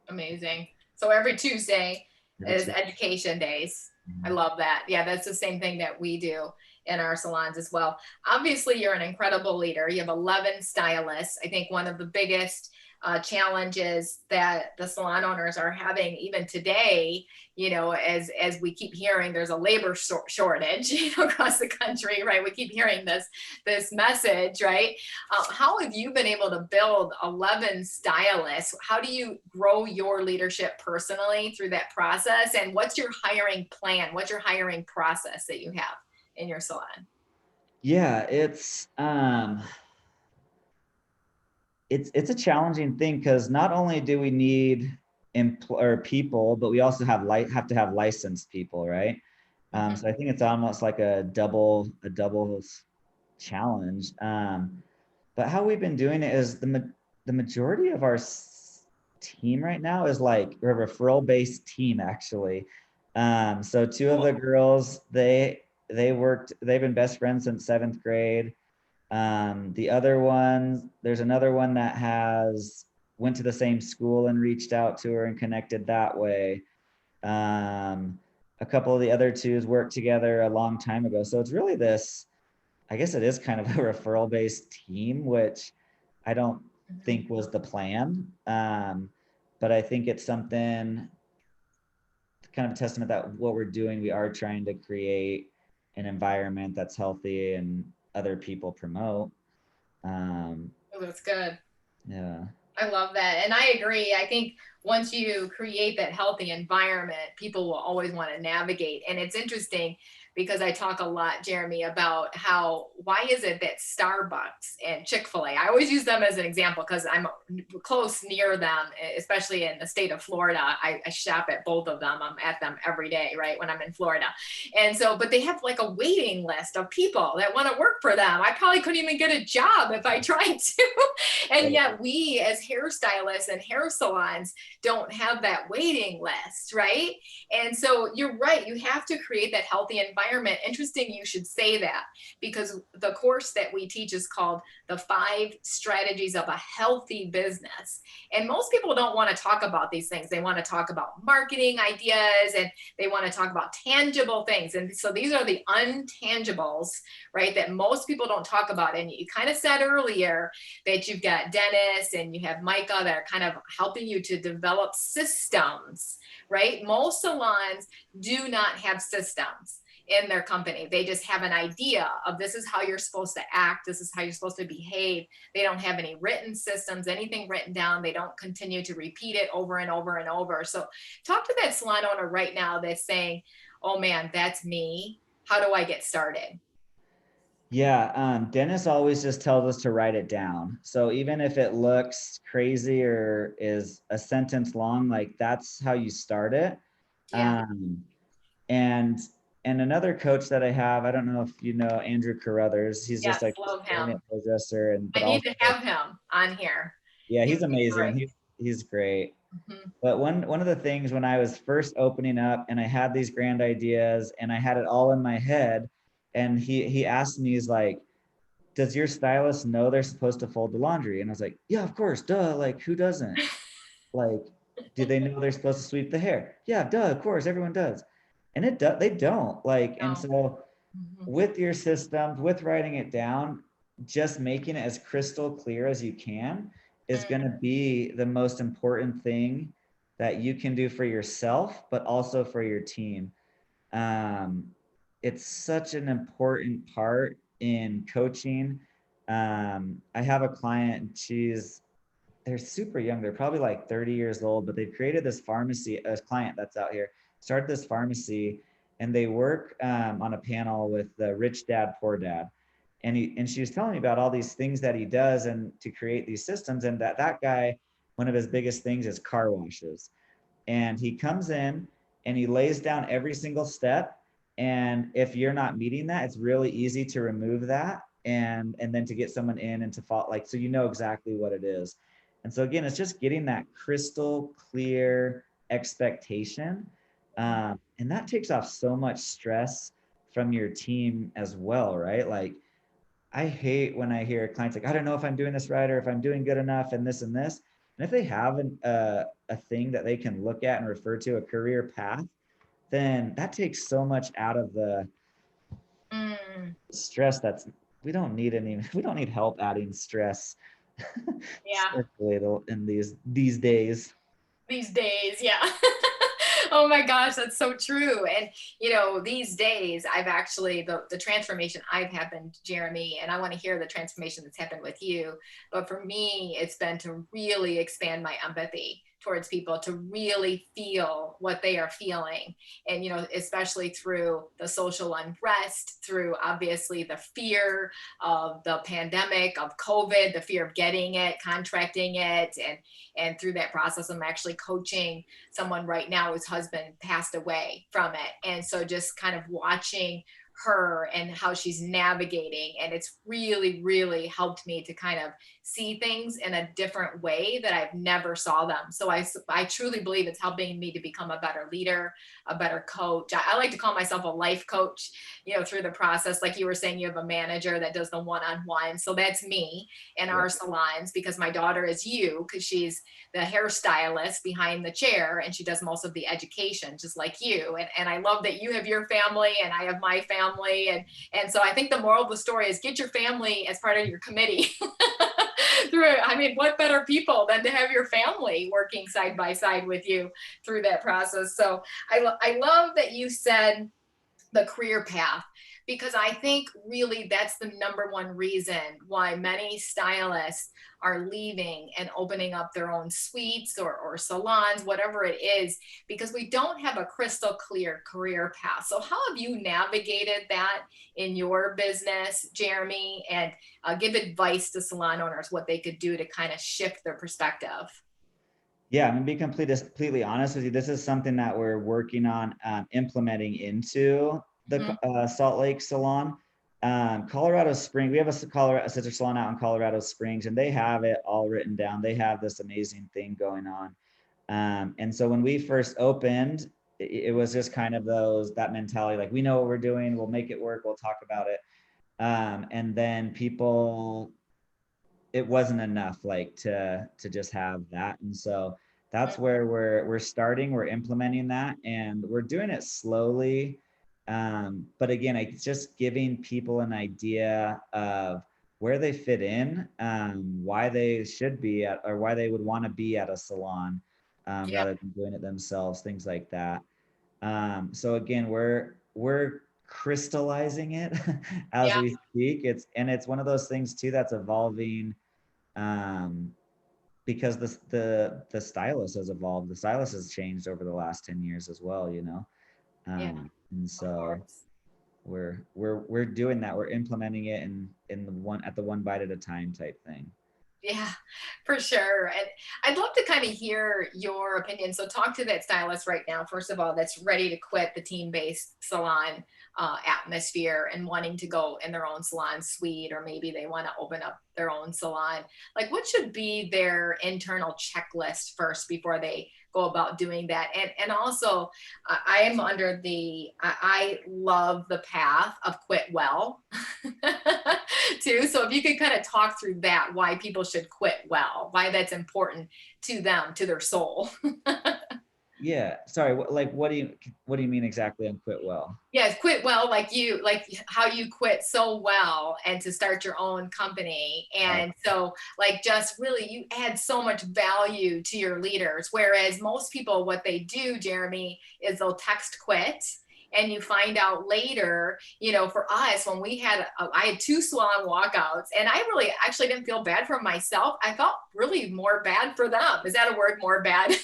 Amazing. So every Tuesday every is Tuesday. education days. I Mhm. love that. Yeah, that's the same thing that we do in our salons as well. Obviously, you're an incredible leader. You have 11 stylists. I think one of the biggest challenges that the salon owners are having even today, as we keep hearing, there's a labor shortage, across the country, right? We keep hearing this message, right? How have you been able to build 11 stylists? How do you grow your leadership personally through that process? And what's your hiring plan? What's your hiring process that you have in your salon? Yeah, it's a challenging thing because not only do we need or people, but we also have to have licensed people, right? Mm-hmm. So I think it's almost like a double challenge. But how we've been doing it is the majority of our team right now is like we're a referral based team actually. So two of the Cool. girls they've been best friends since seventh grade. The other ones, there's another one that has went to the same school and reached out to her and connected that way. Um, a couple of the other twos worked together a long time ago. So it's really this, I guess it is kind of a referral based team, which I don't Mm-hmm. think was the plan. But I think it's something kind of a testament that what we're doing, we are trying to create an environment that's healthy and other people promote. Um, Oh, that's good. yeah. I love that. And I agree. I think once you create that healthy environment, people will always want to navigate. And it's interesting because I talk a lot, Jeremy, about why is it that Starbucks and Chick-fil-A, I always use them as an example because I'm close near them, especially in the state of Florida. I shop at both of them. I'm at them every day, right, when I'm in Florida. And so, but they have like a waiting list of people that want to work for them. I probably couldn't even get a job if I tried to. And yet we as hairstylists and hair salons don't have that waiting list, right? And so you're right, you have to create that healthy environment. Interesting you should say that, because the course that we teach is called the 5 strategies of a healthy business. And most people don't want to talk about these things. They want to talk about marketing ideas, and they want to talk about tangible things. And so these are the untangibles, right, that most people don't talk about. And you kind of said earlier that you've got Dennis and you have Micah that are kind of helping you to develop systems, right? Most salons do not have systems in their company. They just have an idea of this is how you're supposed to act, this is how you're supposed to behave. They don't have any written systems, anything written down. They don't continue to repeat it over and over and over. So talk to that salon owner right now that's saying, oh man, that's me. How do I get started? Yeah, Dennis always just tells us to write it down. So even if it looks crazy or is a sentence long, like that's how you start it. Yeah. Um, and and another coach that I have, I don't know if you know Andrew Carruthers. He's just Yes, like this love him. brilliant hairdresser, and but I need also to have him on here. yeah, He he's would be amazing. great. He's great. Mhm. But one of the things when I was first opening up and I had these grand ideas and I had it all in my head, and he asked me, he's like, does your stylist know they're supposed to fold the laundry? And I was like, yeah, of course, duh. Like, who doesn't? Like, do they know they're supposed to sweep the hair? Yeah, duh, of course, everyone does. And they don't. Like, and No. so Mhm. with your systems, with writing it down, just making it as crystal clear as you can is going to be the most important thing that you can do for yourself, but also for your team. Um, it's such an important part in coaching. I have a client, they're super young. They're probably like 30 years old, but they've created this pharmacy, a client that's out here, started this pharmacy, and they work on a panel with the Rich Dad Poor Dad, and she was telling me about all these things that he does and to create these systems, and that guy, one of his biggest things is car washes, and he comes in and he lays down every single step, and if you're not meeting that, it's really easy to remove that, and then to get someone in and to follow, like, so you know exactly what it is. And so again, it's just getting that crystal clear expectation, and that takes off so much stress from your team as well, right? Like, I hate when I hear clients like, I don't know if I'm doing this right or if I'm doing good enough and this and this. And if they have a thing that they can look at and refer to, a career path, then that takes so much out of the Mm, stress. We don't need help adding stress, yeah. especially in these days. These days, yeah. Oh my gosh, that's so true. And these days I've actually the transformation I've happened, Jeremy, and I want to hear the transformation that's happened with you. But for me, it's been to really expand my empathy towards people, to really feel what they are feeling. And especially through the social unrest, through obviously the fear of the pandemic, of COVID, the fear of getting it, contracting it, and through that process, I'm actually coaching someone right now whose husband passed away from it. And so just kind of watching her and how she's navigating, and it's really really helped me to kind of see things in a different way that I've never saw them. So I truly believe it's helping me to become a better leader, a better coach. I like to call myself a life coach, through the process. Like you were saying, you have a manager that does the one-on-one, so that's me in Yeah. our salons, because my daughter is you, because she's the hairstylist behind the chair and she does most of the education, just like you. And I love that you have your family and I have my family. And so I think the moral of the story is get your family as part of your committee. I mean, what better people than to have your family working side by side with you through that process? So I love that you said the career path, because I think really that's the number one reason why many stylists are leaving and opening up their own suites or salons, whatever it is, because we don't have a crystal clear career path. So how have you navigated that in your business, Jeremy, and give advice to salon owners what they could do to kind of shift their perspective? Yeah, I'm gonna be completely honest with you. This is something that we're working on implementing into the Mm-hmm. Salt Lake Salon. Colorado Springs, we have a sister salon out in Colorado Springs, and they have it all written down. They have this amazing thing going on. And so when we first opened, it was just kind of that mentality, like, we know what we're doing, we'll make it work, we'll talk about it. And then people, it wasn't enough, like, to just have that. And so that's where we're starting, we're implementing that, and we're doing it slowly. But again, it's just giving people an idea of where they fit in, why they should be at, or why they would want to be at a salon, Yeah, rather than doing it themselves, things like that. So again, we're crystallizing it as yeah, we speak. It's one of those things too that's evolving, um, because the stylus has evolved. The stylus has changed over the last 10 years as well, yeah, and of so course. we're doing that. We're implementing it in the one bite at a time type thing. Yeah, for sure. And I'd love to kind of hear your opinion. So, talk to that stylist right now, first of all, that's ready to quit the team based salon atmosphere and wanting to go in their own salon suite, or maybe they want to open up their own salon. Like, what should be their internal checklist first before they go about doing that? And also, I am under I love the path of quit well too. So if you could kind of talk through that, why people should quit well, why that's important to them, to their soul. Yeah. Sorry. What do you mean exactly on quit well? Yes, quit well, like how you quit so well and to start your own company. Uh, And so, like, just really, you add so much value to your leaders. Whereas most people, what they do, Jeremy, is they'll text quit and you find out later, for us, when I had two salon walkouts, and I really actually didn't feel bad for myself. I felt really more bad for them. Is that a word? More bad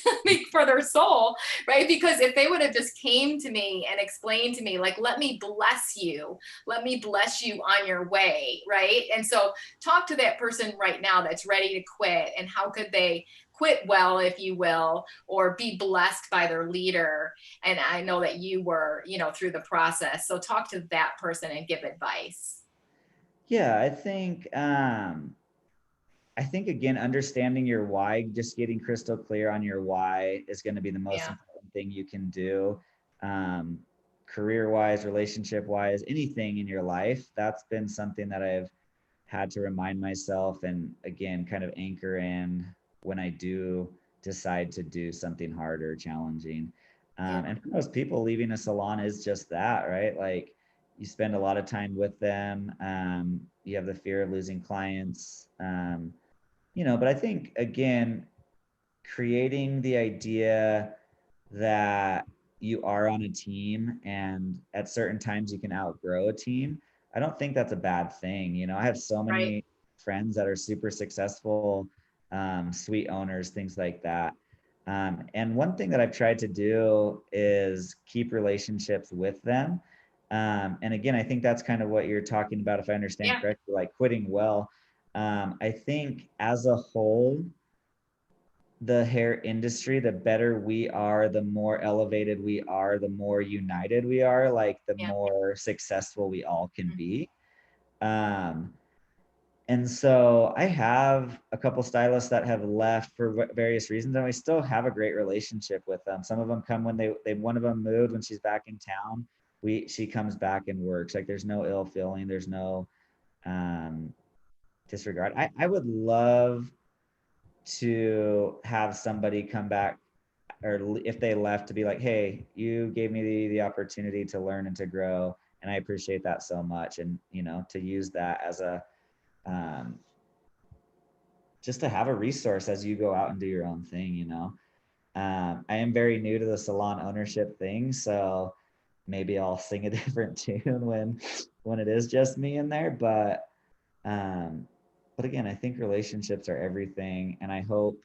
for their soul, right? Because if they would have just came to me and explained to me, like, let me bless you on your way, right? And so talk to that person right now that's ready to quit, and how could they quit well, if you will, or be blessed by their leader. And I know that you were, through the process. So talk to that person and give advice. Yeah, I think again, understanding your why, just getting crystal clear on your why is going to be the most Yeah. important thing you can do. Career wise, relationship wise, anything in your life. That's been something that I've had to remind myself and again, kind of anchor in when I do decide to do something hard or challenging. Yeah. And for most people, leaving a salon is just that, right? Like you spend a lot of time with them. You have the fear of losing clients. But I think again, creating the idea that you are on a team and at certain times you can outgrow a team, I don't think that's a bad thing. I have so Right. many friends that are super successful, suite owners, things like that. And one thing that I've tried to do is keep relationships with them. And again, I think that's kind of what you're talking about, if I understand Yeah. correctly, like quitting well. I think as a whole, the hair industry, the better we are, the more elevated we are, the more united we are, like the Yeah. more successful we all can Mhm. be. Um, and so I have a couple stylists that have left for various reasons, and we still have a great relationship with them. Some of them come when they one of them moved when she's back in town. She comes back and works. Like there's no ill feeling, there's no um, disregard. I would love to have somebody come back or if they left to be like, hey, you gave me the opportunity to learn and to grow. And I appreciate that so much. And, to use that as um, just to have a resource as you go out and do your own thing. I am very new to the salon ownership thing. So maybe I'll sing a different tune when it is just me in there. Um, but again, I think relationships are everything. And I hope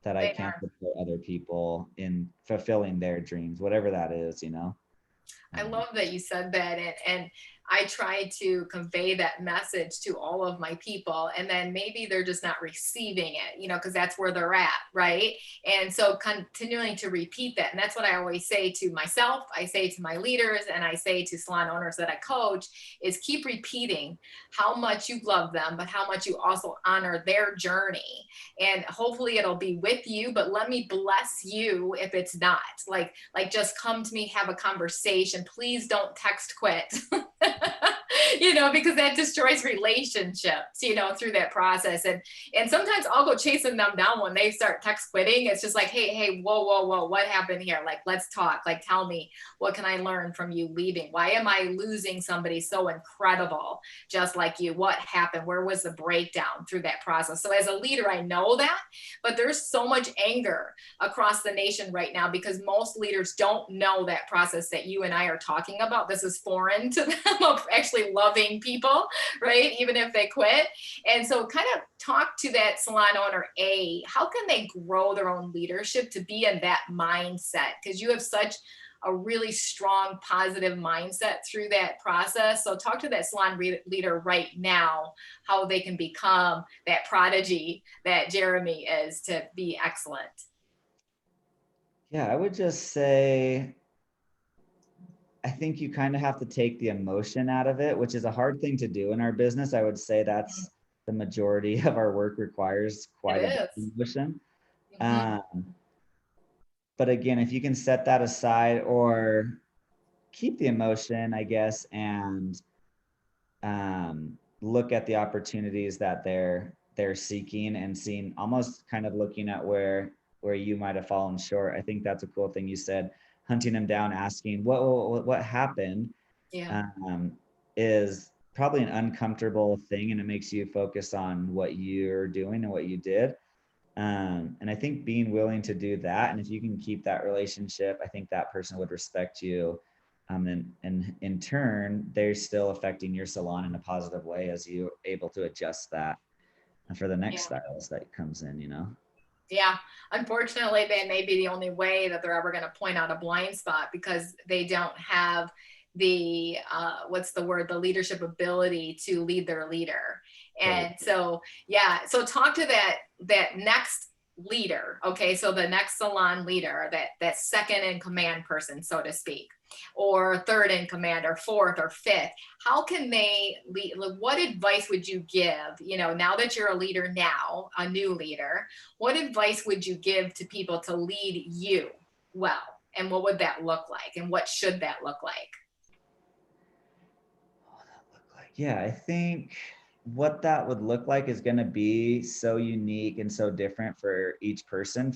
that I They can are. support other people in fulfilling their dreams, whatever that is. I Um, love that you said that. And I try to convey that message to all of my people. And then maybe they're just not receiving it, because that's where they're at. Right. And so continuing to repeat that. And that's what I always say to myself. I say to my leaders, and I say to salon owners that I coach, is keep repeating how much you love them, but how much you also honor their journey. And hopefully it'll be with you, but let me bless you if it's not. Like just come to me, have a conversation. Please don't text quit. Because that destroys relationships, through that process. And sometimes I'll go chasing them down when they start text quitting. It's just like, hey, whoa, what happened here? Like, let's talk. Like, tell me, what can I learn from you leaving? Why am I losing somebody so incredible, just like you? What happened? Where was the breakdown through that process? So as a leader, I know that, but there's so much anger across the nation right now because most leaders don't know that process that you and I are talking about. This is foreign to them of actually loving people, right? Even if they quit. And so kind of talk to that salon owner, how can they grow their own leadership to be in that mindset? Because you have such a really strong positive mindset through that process. So talk to that salon leader right now, how they can become that prodigy that Jeremy is to be excellent. yeah, I would just say, I think you kind of have to take the emotion out of it, which is a hard thing to do in our business. I would say that's the majority of our work requires It quite a bit of is. emotion. Mm-hmm. Um, but again, if you can set that aside or keep the emotion, I guess, and look at the opportunities that they're seeking and seeing, almost kind of looking at where you might have fallen short. I think that's a cool thing you said, hunting them down, asking what happened, Yeah. um, is probably an uncomfortable thing, and it makes you focus on what you're doing and what you did. And I think being willing to do that, and if you can keep that relationship, I think that person would respect you And in turn, they're still affecting your salon in a positive way as you're able to adjust that for the next Yeah. stylist that comes in, you know? Yeah, unfortunately, that may be the only way that they're ever going to point out a blind spot because they don't have the what's the word, the leadership ability to lead their leader. Totally. And so, yeah, so talk to that next leader. Okay, so the next salon leader, that second in command person, so to speak, or third in command, or fourth or fifth. How can they lead? What advice would you give? Now that you're a leader, now a new leader, what advice would you give to people to lead you well? And what would that look like? And what should that look like? Yeah, I think what that would look like is going to be so unique and so different for each person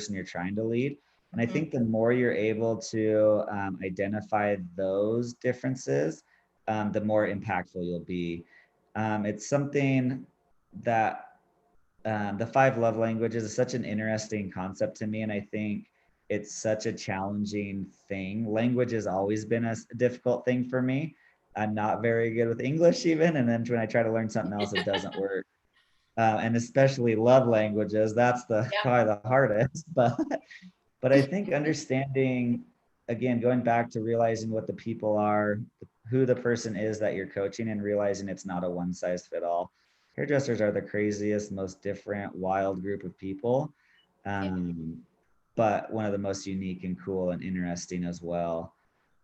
you're trying to lead. And I Mm-hmm. think the more you're able to identify those differences, the more impactful you'll be. It's something that the five love languages is such an interesting concept to me. And I think it's such a challenging thing. Language has always been a difficult thing for me. I'm not very good with English even. And then when I try to learn something else, it doesn't work. And especially love languages, that's the Yep. probably the hardest. But I think understanding, again, going back to realizing what the people are, who the person is that you're coaching, and realizing it's not a one size fit all. Hairdressers are the craziest, most different, wild group of people, Yeah. um, but one of the most unique and cool and interesting as well.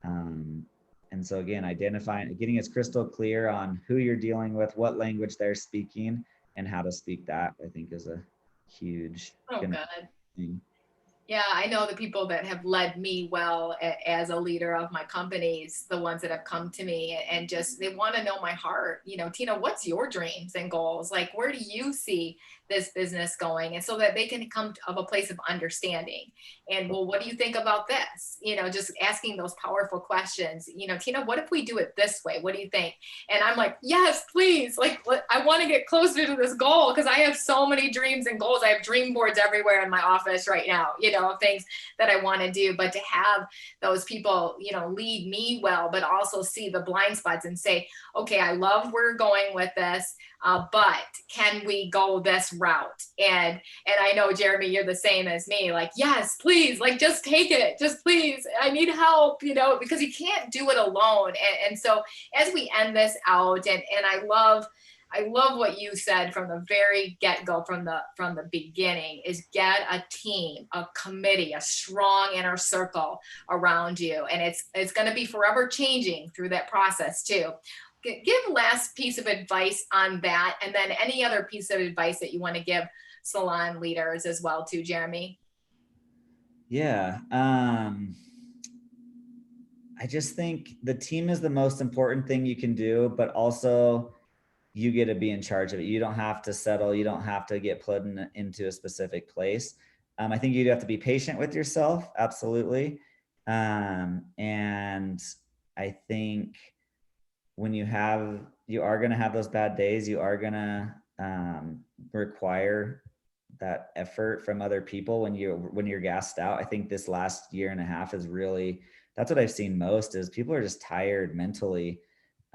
Um, and so again, identifying, getting as crystal clear on who you're dealing with, what language they're speaking, and how to speak that, I think is a huge Oh, gonna good. thing. Yeah, I know the people that have led me well as a leader of my companies, the ones that have come to me and just they want to know my heart. Tina, what's your dreams and goals? Like, where do you see this business going? And so that they can come of a place of understanding. And well, what do you think about this? Just asking those powerful questions. Tina, what if we do it this way? What do you think? And I'm like, yes, please. Like, I want to get closer to this goal because I have so many dreams and goals. I have dream boards everywhere in my office right now, things that I want to do. But to have those people, lead me well, but also see the blind spots and say, okay, I love where we're going with this, but can we go this route? And I know, Jeremy, you're the same as me. Like, yes, please, like, just take it. Just please, I need help, because you can't do it alone. And so as we end this out, and I love what you said from the very get-go, from the beginning, is get a team, a committee, a strong inner circle around you. And it's going to be forever changing through that process too. Give last piece of advice on that, and then any other piece of advice that you want to give salon leaders as well too, Jeremy. Yeah. I just think the team is the most important thing you can do, but also you get to be in charge of it. You don't have to settle. You don't have to get put into a specific place. I think you have to be patient with yourself. Absolutely. And I think when you are going to have those bad days, you are going to require that effort from other people when you're gassed out. I think this last year and a half is really, that's what I've seen most, is people are just tired mentally.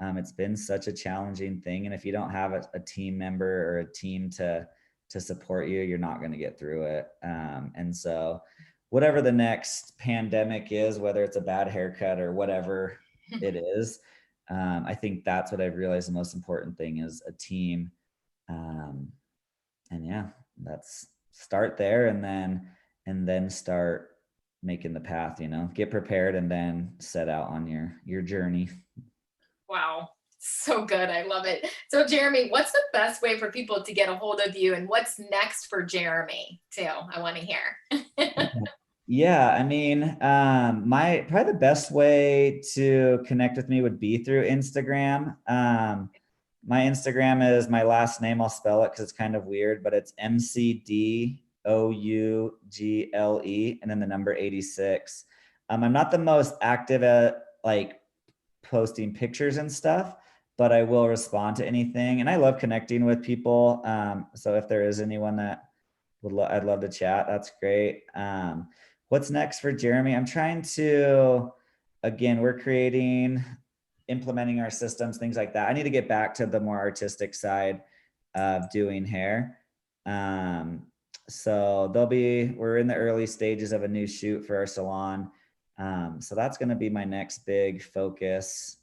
It's been such a challenging thing. And if you don't have a team member or a team to support you, you're not going to get through it. And so whatever the next pandemic is, whether it's a bad haircut or whatever it is, I think that's what I've realized the most important thing is a team. Um, and yeah, that's start there, and then start making the path, get prepared and then set out on your journey. Wow. So good. I love it. So, Jeremy, what's the best way for people to get a hold of you, and what's next for Jeremy too? I want to hear. Yeah, I mean, my probably the best way to connect with me would be through Instagram. My Instagram is my last name. I'll spell it because it's kind of weird, but it's McDougle and then the number 86. I'm not the most active at like posting pictures and stuff, but I will respond to anything. And I love connecting with people. So if there is anyone that I'd love to chat, that's great. What's next for Jeremy? I'm trying to again, we're implementing our systems, things like that. I need to get back to the more artistic side of doing hair. So we're in the early stages of a new shoot for our salon. So that's going to be my next big focus.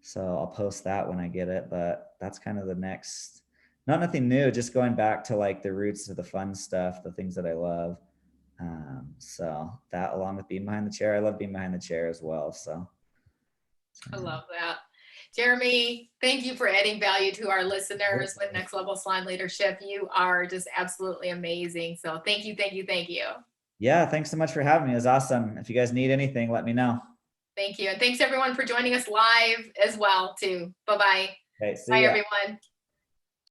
So I'll post that when I get it, but that's kind of the next, not nothing new, just going back to like the roots of the fun stuff, the things that I love. So that, along with being behind the chair, I love being behind the chair as well. So I yeah. love that. Jeremy, thank you for adding value to our listeners with Next Level Salon Leadership. You are just absolutely amazing. So thank you, thank you, thank you. Yeah, thanks so much for having me. It was awesome. If you guys need anything, let me know. Thank you. And thanks everyone for joining us live as well too. Bye-bye. Okay, see Bye ya. everyone.